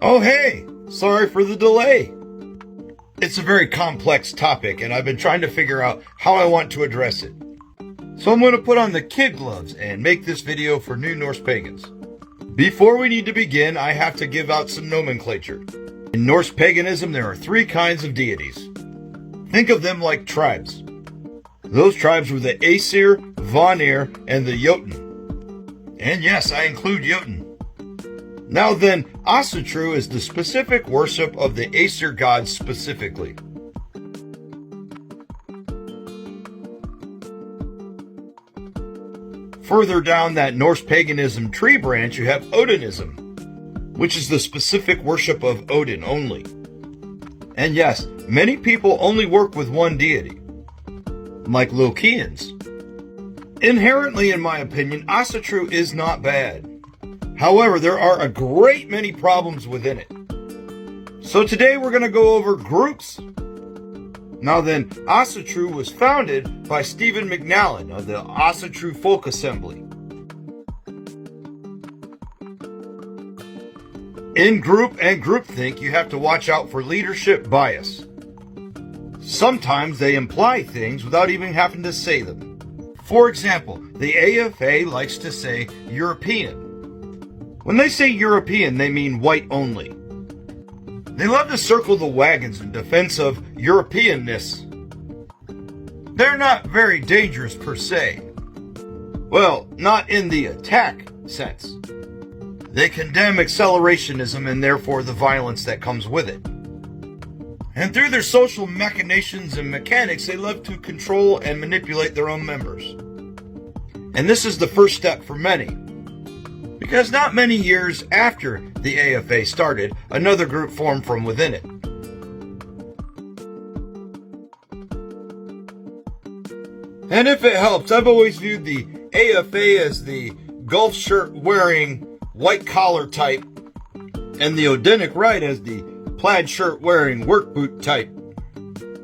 Oh, hey! Sorry for the delay. It's a very complex topic, and I've been trying to figure out how I want to address it. So I'm going to put on the kid gloves and make this video for new Norse pagans. Before we need to begin, I have to give out some nomenclature. In Norse paganism, there are three kinds of deities. Think of them like tribes. Those tribes were the Aesir, Vanir, and the Jotun. And yes, I include Jotun. Now then, Asatru is the specific worship of the Aesir gods specifically. Further down that Norse paganism tree branch, you have Odinism, which is the specific worship of Odin only. And yes, many people only work with one deity, like Lokians. Inherently, in my opinion, Asatru is not bad. However, there are a great many problems within it. So today we're going to go over groups. Now then, Asatru was founded by Stephen McNallen of the Asatru Folk Assembly. In group and groupthink, you have to watch out for leadership bias. Sometimes they imply things without even having to say them. For example, the AFA likes to say European. When they say European, they mean white only. They love to circle the wagons in defense of Europeanness. They're not very dangerous per se. Well, not in the attack sense. They condemn accelerationism and therefore the violence that comes with it. And through their social machinations and mechanics, they love to control and manipulate their own members. And this is the first step for many. Because not many years after the AFA started, another group formed from within it. And if it helps, I've always viewed the AFA as the golf shirt wearing, white collar type, and the Odinic Rite as the plaid shirt wearing, work boot type.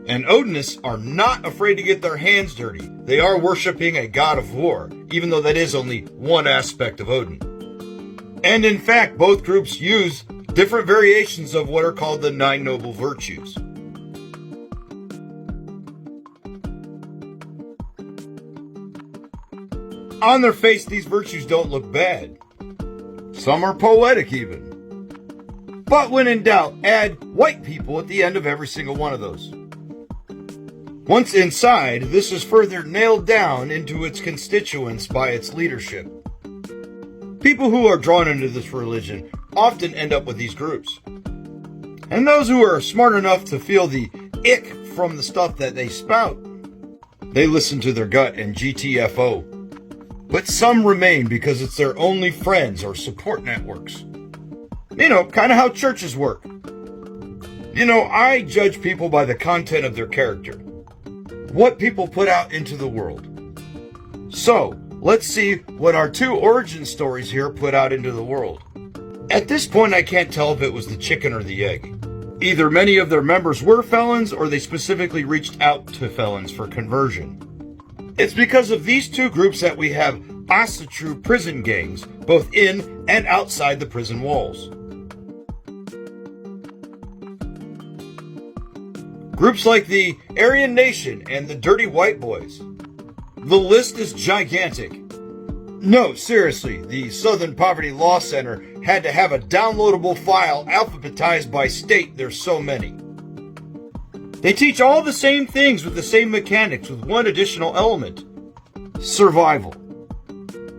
And Odinists are not afraid to get their hands dirty. They are worshipping a god of war, even though that is only one aspect of Odin. And in fact, both groups use different variations of what are called the Nine Noble Virtues. On their face, these virtues don't look bad. Some are poetic even. But when in doubt, add white people at the end of every single one of those. Once inside, this is further nailed down into its constituents by its leadership. People who are drawn into this religion often end up with these groups. And those who are smart enough to feel the ick from the stuff that they spout, they listen to their gut and GTFO. But some remain because it's their only friends or support networks. You know, kind of how churches work. You know, I judge people by the content of their character. What people put out into the world. So, let's see what our two origin stories here put out into the world. At this point, I can't tell if it was the chicken or the egg. Either many of their members were felons or they specifically reached out to felons for conversion. It's because of these two groups that we have Asatru prison gangs, both in and outside the prison walls. Groups like the Aryan Nation and the Dirty White Boys. The list is gigantic. No, seriously, the Southern Poverty Law Center had to have a downloadable file alphabetized by state. There's so many. They teach all the same things with the same mechanics with one additional element. Survival.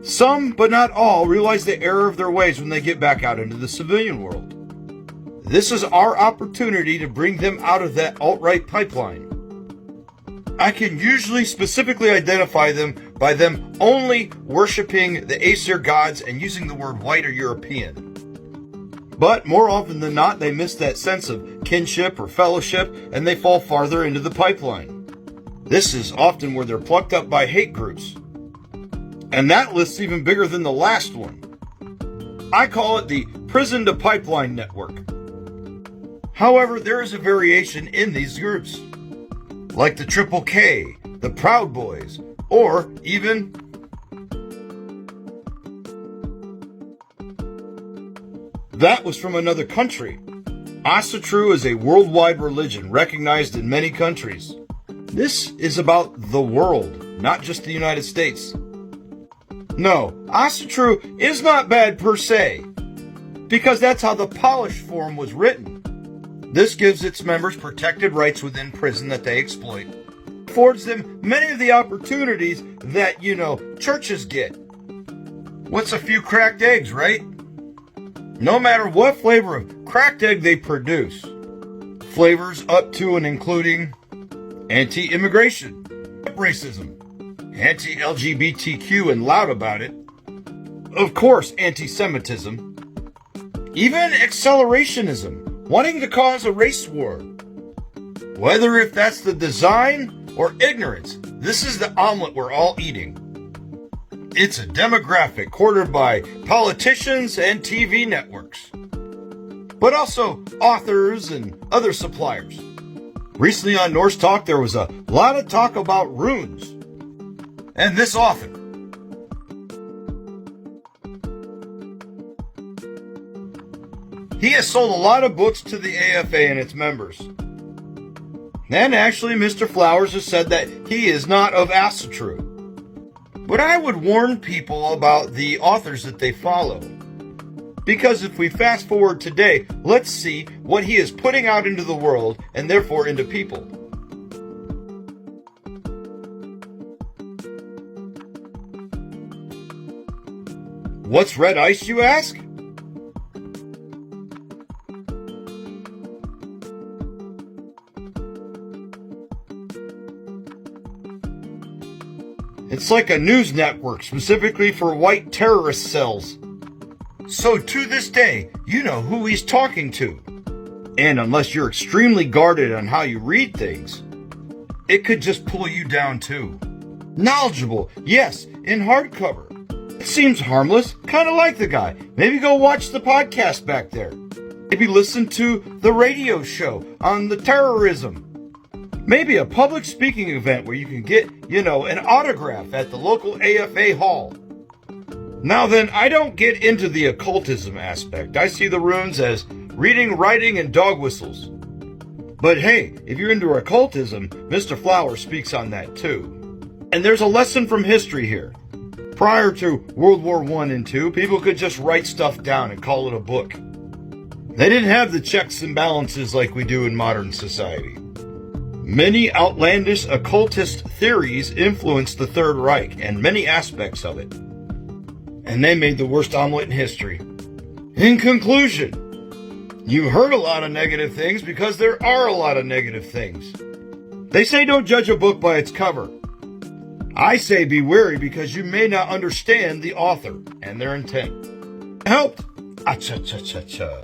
Some, but not all, realize the error of their ways when they get back out into the civilian world. This is our opportunity to bring them out of that alt-right pipeline. I can usually specifically identify them by them only worshipping the Aesir gods and using the word white or European. But more often than not, they miss that sense of kinship or fellowship and they fall farther into the pipeline. This is often where they're plucked up by hate groups. And that list's even bigger than the last one. I call it the prison to pipeline network. However, there is a variation in these groups, like the Triple K, the Proud Boys, or even That was from another country. Asatru is a worldwide religion recognized in many countries. This is about the world, not just the United States. No, Asatru is not bad per se, because that's how the polished form was written. This gives its members protected rights within prison that they exploit. Affords them many of the opportunities that, churches get. What's a few cracked eggs, right? No matter what flavor of cracked egg they produce, flavors up to and including anti-immigration, racism, anti-LGBTQ and loud about it, of course anti-Semitism, even accelerationism, wanting to cause a race war. Whether if that's the design or ignorance, this is the omelet we're all eating. It's a demographic quartered by politicians and TV networks, but also authors and other suppliers. Recently on Norse Talk, there was a lot of talk about runes. And this author, he has sold a lot of books to the AFA and its members. And actually, Mr. Flowers has said that he is not of Asatru. But I would warn people about the authors that they follow. Because if we fast forward today, let's see what he is putting out into the world and therefore into people. What's red ice, you ask? It's like a news network specifically for white terrorist cells. So to this day, you know who he's talking to. And unless you're extremely guarded on how you read things, it could just pull you down too. Knowledgeable, yes, in hardcover. It seems harmless, kind of like the guy. Maybe go watch the podcast back there. Maybe listen to the radio show on the terrorism. Maybe a public speaking event where you can get, an autograph at the local AFA hall. Now then, I don't get into the occultism aspect. I see the runes as reading, writing, and dog whistles. But hey, if you're into occultism, Mr. Flower speaks on that too. And there's a lesson from history here. Prior to World War I and II, people could just write stuff down and call it a book. They didn't have the checks and balances like we do in modern society. Many outlandish occultist theories influenced the Third Reich and many aspects of it. And they made the worst omelet in history. In conclusion, you heard a lot of negative things because there are a lot of negative things. They say don't judge a book by its cover. I say be wary because you may not understand the author and their intent. Helped? Acha-cha-cha-cha.